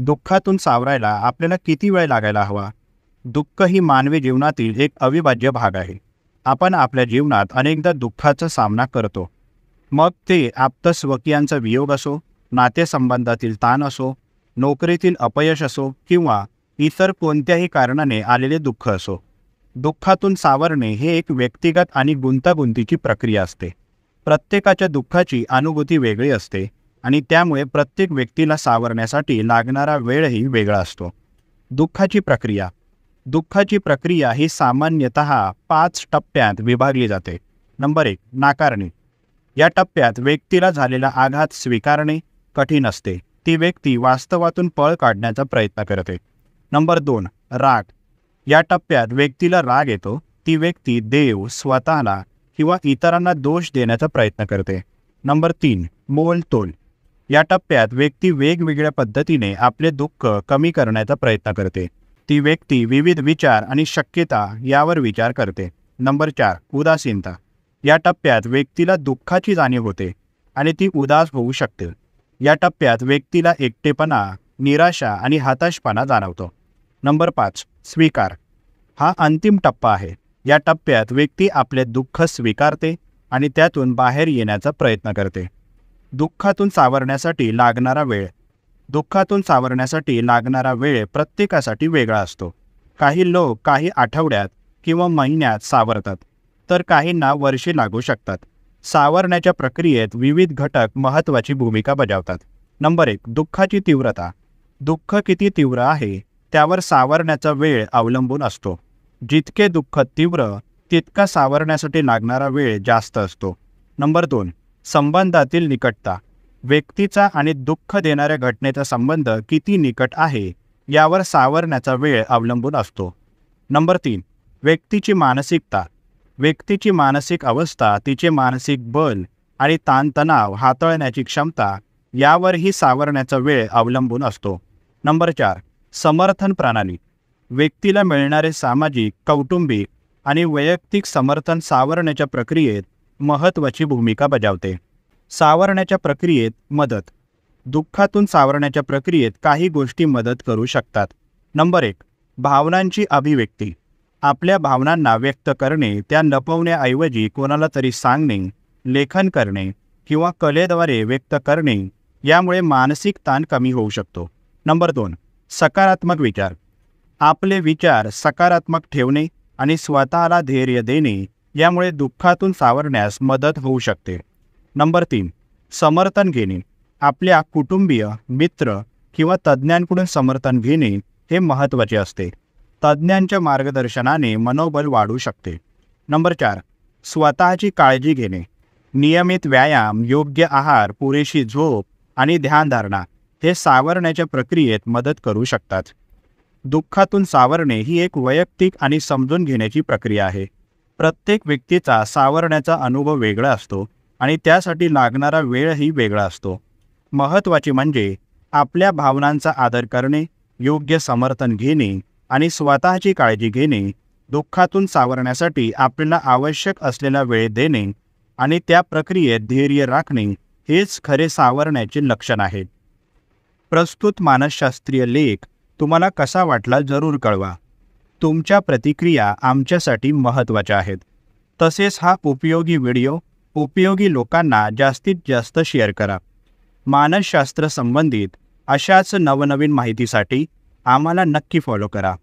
दुःखातून सावरायला आपल्याला किती वेळ लागायला हवा? दुःख ही मानवी जीवनातील एक अविभाज्य भाग आहे. आपण आपल्या जीवनात अनेकदा दुःखाचा सामना करतो. मग ते आप्तस्वकीयांचा वियोग असो, नातेसंबंधातील ताण असो, नोकरीतील अपयश असो किंवा इतर कोणत्याही कारणाने आलेले दुःख असो. दुःखातून सावरणे हे एक व्यक्तिगत आणि गुंतागुंतीची प्रक्रिया असते. प्रत्येकाच्या दुःखाची अनुभूती वेगळी असते आणि त्यामुळे प्रत्येक व्यक्तीला सावरण्यासाठी लागणारा वेळही वेगळा असतो. दुःखाची प्रक्रिया ही सामान्यतः 5 टप्प्यात विभागली जाते. नंबर 1, नाकारणे. या टप्प्यात व्यक्तीला झालेला आघात स्वीकारणे कठीण असते. ती व्यक्ती वास्तवातून पळ काढण्याचा प्रयत्न करते. नंबर 2, राग. या टप्प्यात व्यक्तीला राग येतो. ती व्यक्ती देव, स्वतःला किंवा इतरांना दोष देण्याचा प्रयत्न करते. नंबर 3, मोलतोल. या टप्प्यात व्यक्ती वेगवेगळ्या पद्धतीने आपले दुःख कमी करण्याचा प्रयत्न करते. ती व्यक्ती विविध विचार आणि शक्यता यावर विचार करते. नंबर 4, उदासीनता. या टप्प्यात व्यक्तीला दुःखाची जाणीव होते आणि ती उदास होऊ शकते. या टप्प्यात व्यक्तीला एकटेपणा, निराशा आणि हताशपणा जाणवतो. नंबर 5, स्वीकार. हा अंतिम टप्पा आहे. या टप्प्यात व्यक्ती आपले दुःख स्वीकारते आणि त्यातून बाहेर येण्याचा प्रयत्न करते. दुःखातून सावरण्यासाठी लागणारा वेळ प्रत्येकासाठी वेगळा असतो. काही लोक काही आठवड्यात किंवा महिन्यात सावरतात, तर काहींना वर्षे लागू शकतात. सावरण्याच्या प्रक्रियेत विविध घटक महत्त्वाची भूमिका बजावतात. नंबर 1, दुःखाची तीव्रता. दुःख किती तीव्र आहे त्यावर सावरण्याचा वेळ अवलंबून असतो. जितके दुःख तीव्र तितका सावरण्यासाठी लागणारा वेळ जास्त असतो. नंबर 2, संबंधातील निकटता. व्यक्तीचा आणि दुःख देणाऱ्या घटनेचा संबंध किती निकट आहे यावर सावरण्याचा वेळ अवलंबून असतो. नंबर 3, व्यक्तीची मानसिकता. व्यक्तीची मानसिक अवस्था, तिचे मानसिक बल आणि ताणतणाव हाताळण्याची क्षमता यावरही सावरण्याचा वेळ अवलंबून असतो. नंबर 4, समर्थन प्रणाली. व्यक्तीला मिळणारे सामाजिक, कौटुंबिक आणि वैयक्तिक समर्थन सावरण्याच्या प्रक्रियेत महत्त्वाची भूमिका बजावते. सावरण्याच्या प्रक्रियेत मदत. दुःखातून सावरण्याच्या प्रक्रियेत काही गोष्टी मदत करू शकतात. नंबर 1, भावनांची अभिव्यक्ती. आपल्या भावनांना व्यक्त करणे, त्या लपवण्याऐवजी कोणाला तरी सांगणे, लेखन करणे किंवा कलेद्वारे व्यक्त करणे यामुळे मानसिक ताण कमी होऊ शकतो. नंबर 2, सकारात्मक विचार. आपले विचार सकारात्मक ठेवणे आणि स्वतःला धैर्य देणे यामुळे दुःखातून सावरण्यास मदत होऊ शकते. नंबर 3, समर्थन घेणे. आपल्या कुटुंबीय, मित्र किंवा तज्ज्ञांकडून समर्थन घेणे हे महत्त्वाचे असते. तज्ज्ञांच्या मार्गदर्शनाने मनोबल वाढू शकते. नंबर 4, स्वतःची काळजी घेणे. नियमित व्यायाम, योग्य आहार, पुरेशी झोप आणि ध्यानधारणा हे सावरण्याच्या प्रक्रियेत मदत करू शकतात. दुःखातून सावरणे ही एक वैयक्तिक आणि समजून घेण्याची प्रक्रिया आहे. प्रत्येक व्यक्तीचा सावरण्याचा अनुभव वेगळा असतो आणि त्यासाठी लागणारा वेळही वेगळा असतो. महत्त्वाचे म्हणजे आपल्या भावनांचा आदर करणे, योग्य समर्थन घेणे आणि स्वतःची काळजी घेणे. दुःखातून सावरण्यासाठी आपल्याला आवश्यक असलेला वेळ देणे आणि त्या प्रक्रियेत धैर्य राखणे हेच खरे सावरण्याचे लक्षण आहे. प्रस्तुत मानसशास्त्रीय लेख तुम्हाला कसा वाटला जरूर कळवा. तुमच्या प्रतिक्रिया आमच्यासाठी महत्त्वाच्या आहेत. तसेच हा उपयोगी व्हिडिओ उपयोगी लोकांना जास्तीत जास्त शेअर करा. मानसशास्त्र संबंधित अशाच नवनवीन माहितीसाठी आम्हाला नक्की फॉलो करा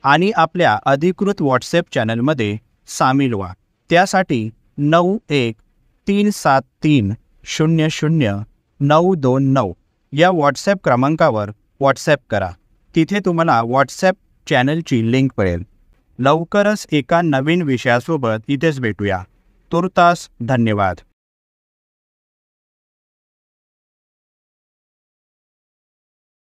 आणि आपल्या अधिकृत व्हॉट्सॲप चॅनलमध्ये सामील व्हा. त्यासाठी 9137300929 या व्हॉट्सॲप क्रमांकावर व्हॉट्सॲप करा. तिथे तुम्हाला व्हॉट्सॲप चॅनलची लिंक मिळेल. लवकरच एका नवीन विषयासोबत इथेच भेटूया. तुर्तास धन्यवाद.